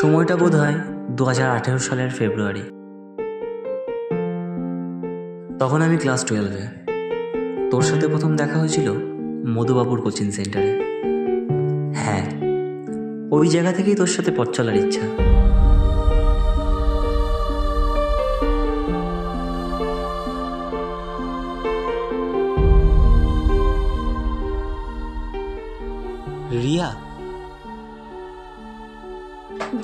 সময়টা বোধহয় 2018 সালের ফেব্রুয়ারি। তখন আমি ক্লাস 12-এ। তোর সাথে প্রথম দেখা হয়েছিল মধুবাবুর কোচিং সেন্টারে। হ্যাঁ, ওই জায়গা থেকেই তোর সাথে পথ চলার ইচ্ছা। রিয়া।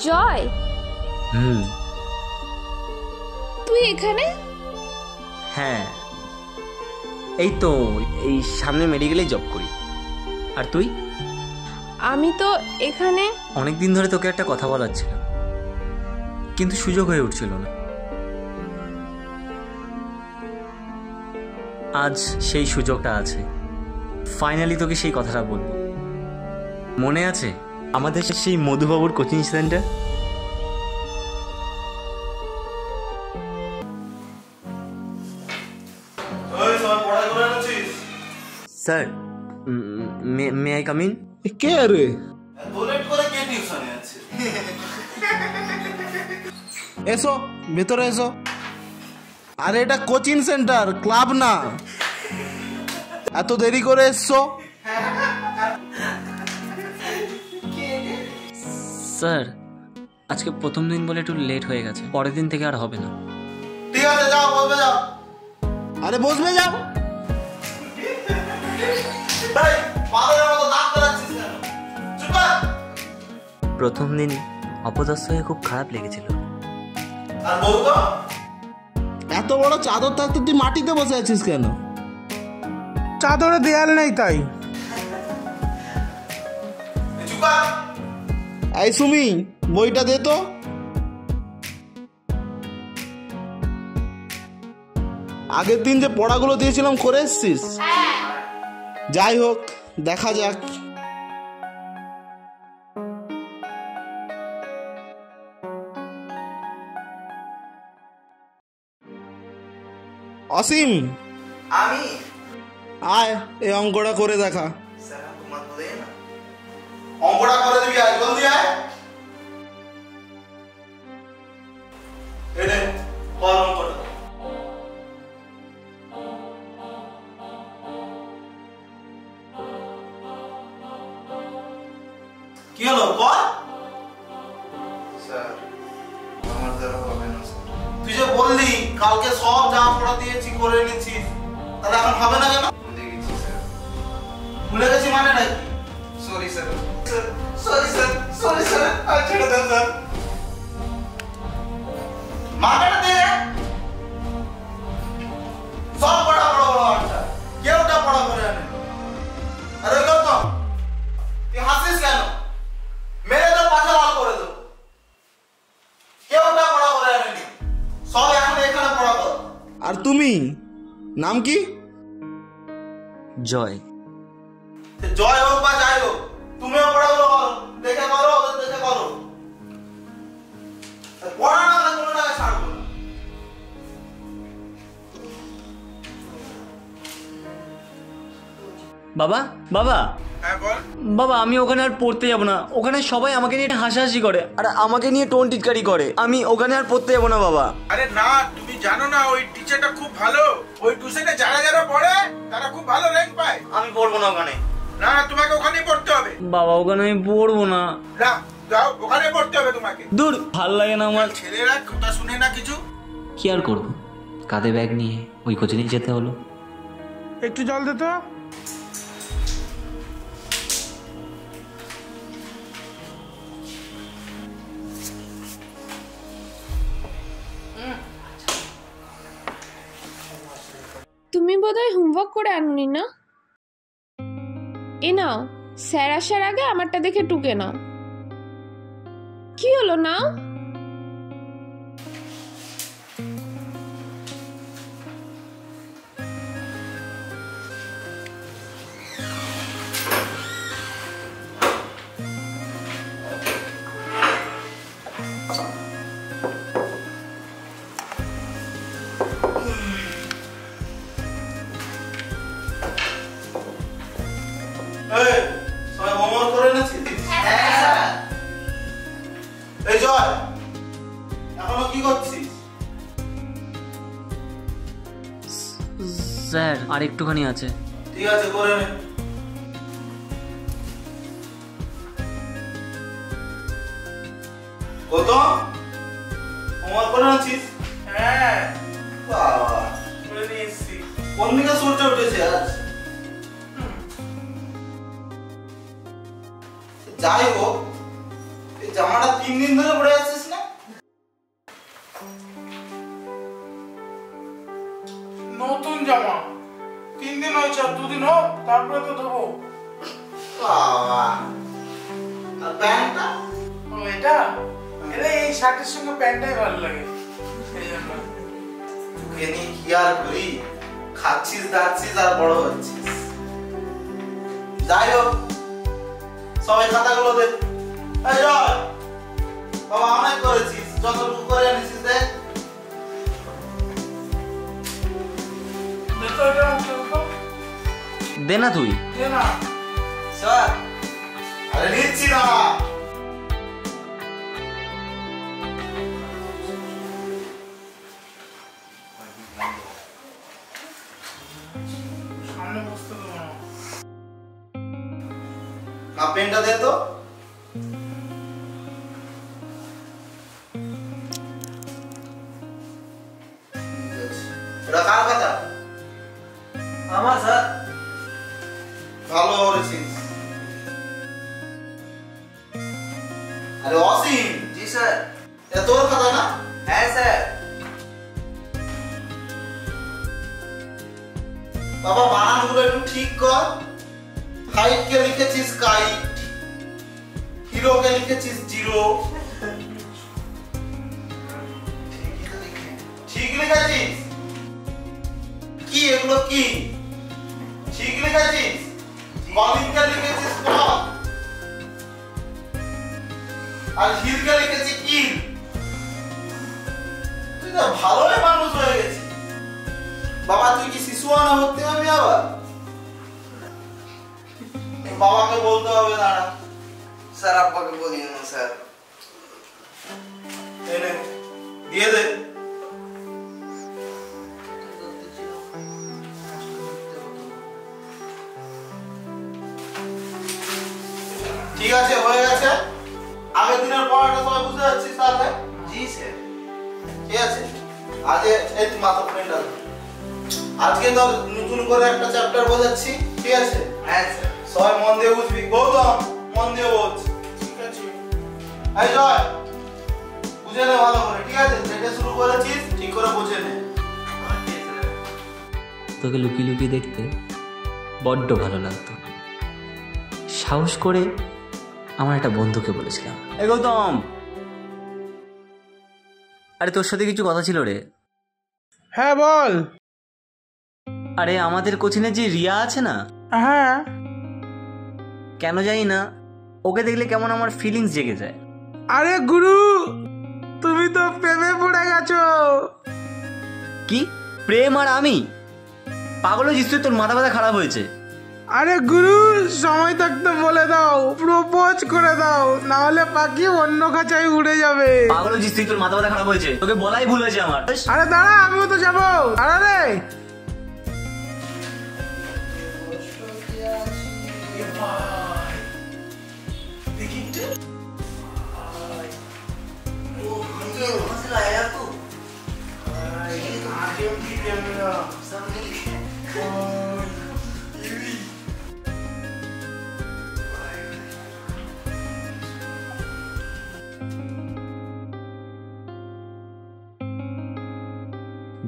জয়, তুই এখানে? হ্যাঁ, এই তো এই সামনে মেডিকেলে জব করি। আর তুই? আমি তো এখানে। অনেকদিন ধরে তোকে একটা কথা বলার ছিল, কিন্তু সুযোগ হয়ে উঠছিল না। আজ সেই সুযোগটা আছে। ফাইনালি তোকে সেই কথাটা বলবো। মনে আছে আমাদের সেই মধুবাবুর coaching centre? Sir, may I come in? কে রে? এসো ভেতরে এসো। আরে এটা কোচিং সেন্টার, ক্লাব না। এত দেরি করে এসছো? স্যার, আজকে প্রথম দিন বলে একটু লেট হয়ে গেছে, পরের দিন থেকে আর হবে না। ঠিক আছে, যাও বসবে যাও। আরে বসবে যাও। প্রথম দিন অপদস্থ হয়ে খুব খারাপ লেগেছিল। এত বড় চাদর থাকতে তুই মাটিতে বসে আছিস কেন? চাদরে দেয়াল নেই তাই। এই সুমি, বইটা দে তো। আগের দিন যে পড়াগুলো দিয়েছিলাম করে এসছিস? যাই হোক, দেখা যাক। অসীম, আমি আয় এই অঙ্কটা করে দেখা। অঙ্কটা করে দিবি, আয় জলদি আয়। এনে কর অঙ্কটা। কি হলো কর? স্যার আমার দ্বারা হবে না স্যার। তুই যে বললি কালকে সব যা পড়া দিয়েছি করে নিচ্ছিস, তাহলে এখন হবে না কেন? ভুলে গেছি স্যার। ভুলে গেছি মানে নাকি? Sorry sir, sorry sir, sorry sir, আর ছেড়ে দেন স্যার। মাথাটা দে। সব পড়া বড় বড় আচ্ছা, কেউটা পড়া করে আনে। আরে গৌতম, তুই হাসিস কেন? মেরে তো পাছা লাল করে দেবো। কেউটা পড়া করে আনেনি, সব এখন এখানে পড়া কর। আর তুমি, নাম কি? জয়। জয় হোক বা যাই হোক, তুমিও পড়াগুলো করো, দেখে করো, ওদের দেখে করো। পড়া না হলে কোনো টাকা ছাড়বো না। বাবা, বাবা, হ্যাঁ বল। বাবা, আমি ওখানে আর পড়তে যাব না। ওখানে সবাই আমাকে নিয়ে হাসাহাসি করে আর আমাকে নিয়ে টোন টিটকারি করে। আমি ওখানে আর পড়তে যাব না বাবা। আরে না, তুমি জানো না ওই টিচারটা খুব ভালো। ওই টিউশনে যারা যারা পড়ে তারা খুব ভালো র্যাঙ্ক পায়। আমি পড়বো না ওখানে। না, তোমাকে ওখানেই পড়তে হবে। বাবা, ওখানে আমি পড়বো না। না, যাও, ওখানে পড়তে হবে তোমাকে। দূর, ভাল লাগে না আমার। ছেলেরা কথা শুনে না কিছু। কি আর করবো, কাঁধে ব্যাগ নিয়ে ওই কোচিংয়ে যেতে হলো। একটু জল দে তো। তুমি বোধহয় হোমওয়ার্ক করে আনুনি না? এ নাও, স্যার আসার আগে আমারটা দেখে টুকে নাও। কি হলো নাও? সবাই হোমওয়ার্ক করে এনেছিস? হ্যাঁ স্যার। এই জয়, এখনো কি করছিস? স্যার আর একটুখানি আছে। ঠিক আছে, করে নে। গৌতম, হোমওয়ার্ক করে আছিস? হ্যাঁ বাবা, করে নিয়ে এসছি। কোন দিকে সূর্য উঠেছে আজ? যাই হোক, এই জামাটা 3 দিন ধরে পরে আছিস না? নতুন জামা 3 দিন হয়েছে, আর 2 দিন হোক তারপরে তো দেবো। বাবা, আর প্যান্টটা? ও এটা এটা এই শার্টের সঙ্গে প্যান্টটাই ভালো লাগে, এই জন্য। তোকে নিয়ে কি আর করি, খাচ্ছিস দাচ্ছিস আর বড় হচ্ছিস। যাই হোক, সবাই খাতাগুলো দে। এই জয়, বাবা অনেক করেছিস, যতটুকু করে এনেছিস দেখ। দে তো এটা মুখে উপর, দে না তুই। দে না। স্যার, আরে নিচ্ছি না। সামনে বসতে দেবো না। না, পেনটা দে তো। এটা কার খাতা? আমার স্যার। ভালো করেছিস। আরে অসীম, জি স্যার। এটা তোর খাতা না? হ্যাঁ স্যার। বাবা, বানানগুলো একটু ঠিক কর। হাইট কে লিখেছিস কাইট, হিরো কে লিখেছিস জিরো। ঠিক লিখেছিস? কি এগুলো কি ঠিক লিখেছিস? কলিং কে লিখেছিস কল, আর হিল কে লিখেছিস কিল। তুই তো ভালোই মানুষ হয়ে গেছিস। বাবা, তুই কি শিশু আনা ভর্তি হবি আবার? বাবাকে বলতে হবে, দাঁড়া। স্যার আব্বাকে বলি না স্যার। এনে দিয়ে দে। ঠিক আছে, হয়ে গেছে। আগের দিনের পড়াটা সবাই বুঝতে পারছিস তাহলে? জি স্যার। ঠিক আছে, আজ এই মাথা ফ্রেন্ড আজকে তোর নতুন করে একটা চ্যাপ্টার বোঝাচ্ছি, ঠিক আছে? হ্যাঁ স্যার। সবাই মন দিয়ে বুঝবি। গৌতম, মন দিয়ে বোঝ। ঠিক আছে। এই জয়, বুঝে নে ভালো করে, ঠিক আছে? যেটা শুরু করেছিস ঠিক করে বুঝে নে। তোকে লুকিয়ে লুকিয়ে দেখতে বড্ড ভালো লাগতো। সাহস করে আমার একটা বন্ধুকে বলেছিলাম, এ গৌতম, আরে তোর সাথে কিছু কথা ছিল রে। হ্যাঁ বল। আরে আমাদের কোচিনে যে রিয়া আছে না, হ্যাঁ। কেন জানি না ওকে দেখলে কেমন আমার ফিলিংস জেগে যায়। আরে গুরু, তুমি তো প্রেমে পড়ে গেছো। কি প্রেম আর আমি? পাগল হয়েছিস তুই? তোর মাথা ব্যথা খারাপ হয়েছে? আরে গুরু, সময় থাকতে বলে দাও, প্রপোজ করে দাও, না হলে পাখি অন্য খাঁচায় উড়ে যাবে। পাগল হয়েছিস তুই? তোর মাথা ব্যথা খারাপ হয়েছে? তোকে বলাই ভুল হয়েছে আমার। আরে দাঁড়া, আমিও তো যাবো। আরে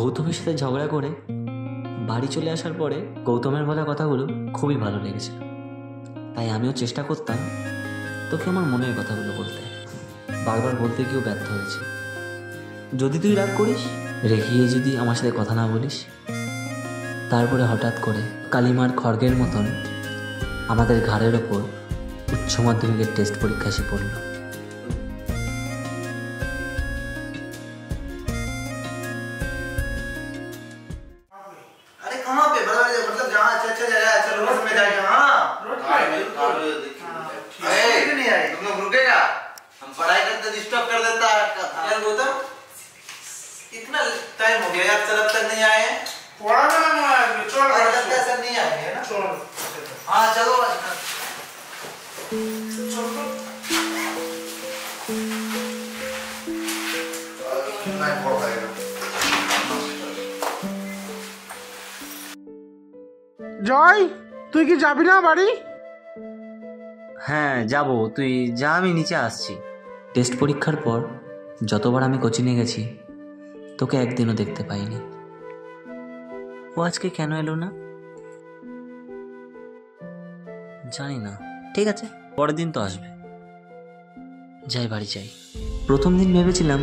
গৌতমের সাথে ঝগড়া করে বাড়ি চলে আসার পরে গৌতমের বলা কথাগুলো খুবই ভালো লেগেছে, তাই আমিও চেষ্টা করতাম তোকে আমার মনের কথাগুলো বলতে। বারবার বলতে গিয়েও ব্যর্থ হয়েছি। যদি তুই রাগ করিস, রেখে যদি আমার সাথে কথা না বলিস, তারপরে হঠাৎ করে কালিমার খড়গের মতন আমাদের ঘাড়ের ওপর উচ্চ মাধ্যমিকের টেস্ট পরীক্ষা এসে পড়ল। अरे कहाँ पे मतलब जहाँ अच्छा जगह है, चलो बस में जाएगा। हाँ नहीं आई, तुम लोग रुकेगा? हम पढ़ाई करते डिस्टर्ब कर देता है यार गौतम इतना टाइम हो गया यार सर अब तक नहीं आए हैं পড়াবে না মনে হয় আজকে। चल आज बाहर लगता है सर नहीं आएंगे है ना चल हाँ चलो कितना पढ़ाएगा জয় তুই কি যাবি না বাড়ি? হ্যাঁ যাব, তুই যা, আমি নিচে আসছি। টেস্ট পরীক্ষার পর যতবার আমি কোচিংয়ে গেছি তোকে একদিনও দেখতে পাইনি। ও আজকে কেন এলো না জানি না। ঠিক আছে, পরের দিন তো আসবে। যাই, বাড়ি যাই। প্রথম দিন ভেবেছিলাম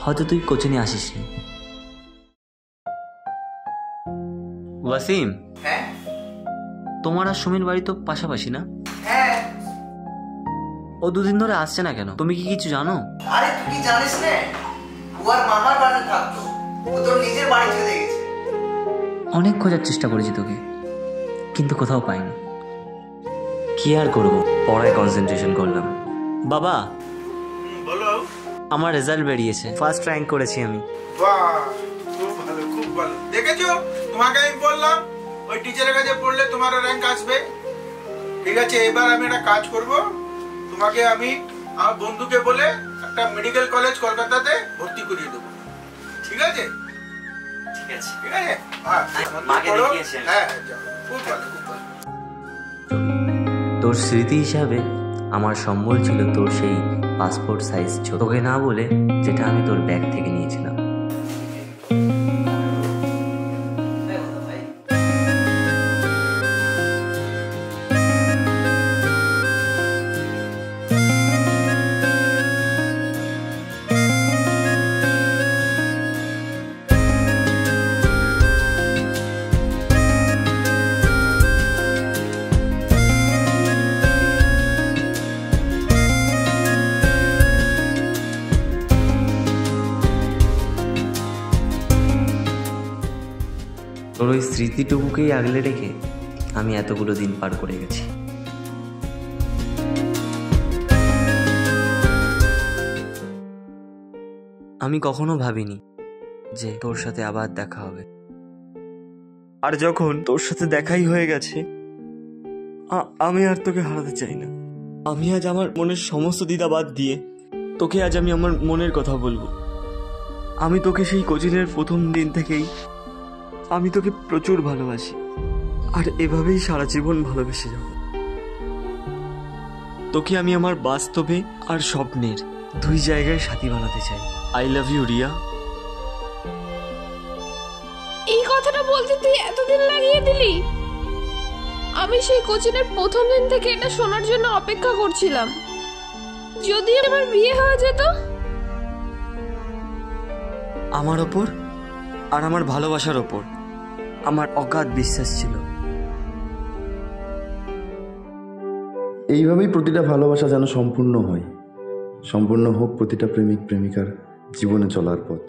হয়তো তুই কোচিংয়ে আসিসনি। ওয়াসিম, हैं তোমার আর সুমির বাড়ি তো পাশাপাশি না? हैं ও দুদিন ধরে আসছে না কেন? তুমি কি কিছু জানো? আরে তুই কি জানিস না ও আর মামার বাড়িতে থাকতো ও তোর নিজের বাড়ি চলে গেছে অনেক খোঁজার চেষ্টা করেছি তোকে, কিন্তু কোথাও পাইনি। কি আর করবো, পড়ায় কনসেন্ট্রেশন করলাম। বাবা, বলো। আমার রেজাল্ট বেরিয়েছে, ফার্স্ট র্যাঙ্ক করেছি আমি। বাহ, খুব ভালো খুব ভালো। দেখেছো, তোমাকে আমি বললাম ওই টিচারের কাছে পড়লে তোমার র্যাঙ্ক আসবে। ঠিক আছে, এবার আমি একটা কাজ করব, তোমাকে আমি আমার বন্ধুকে বলে একটা মেডিকেল কলেজ কলকাতাতে ভর্তি করিয়ে দেবো। ঠিক আছে ঠিক আছে ঠিক আছে, হ্যাঁ মাকে পড়ো। দেখিয়েছি আমি। হ্যাঁ যাও, খুব ভালো খুব ভালো। তোর স্মৃতি হিসাবে আমার সম্বল ছিল তোর সেই পাসপোর্ট সাইজ ছবি, তোকে না বলে, যেটা আমি তোর ব্যাগ থেকে নিয়েছিলাম। ভাই তোর ওই স্মৃতিটুকুকেই আগলে রেখে আমি এতগুলো দিন পার করে গেছি। আমি কখনো ভাবিনি যে তোর সাথে আবার দেখা হবে, আর যখন তোর সাথে দেখাই হয়ে গেছে আমি আর তোকে হারাতে চাই না। আমি আজ আমার মনের সমস্ত দ্বিধা বাদ দিয়ে তোকে আজ আমি আমার মনের কথা বলবো। আমি তোকে সেই কোচিংয়ের প্রথম দিন থেকেই আমি তোকে প্রচুর ভালোবাসি, আর এভাবেই সারা জীবন ভালোবেসে যাব। তোকে আমি আমার বাস্তবে আর স্বপ্নের দুই জায়গায় সাথী বানাতে চাই। I love you Riya. এই কথাটা বলতে তুই এতদিন লাগিয়ে দিলি? আমি সেই কোচিংয়ের প্রথম দিন থেকে এটা শোনার জন্য অপেক্ষা করছিলাম। যদি আমার বিয়ে হয়ে যেত। আমার ওপর আর আমার ভালোবাসার ওপর আমার অগাধ বিশ্বাস ছিল। এইভাবেই প্রতিটা ভালোবাসা যেন সম্পূর্ণ হয়, সম্পূর্ণ হোক প্রতিটা প্রেমিক প্রেমিকার জীবনে চলার পথ।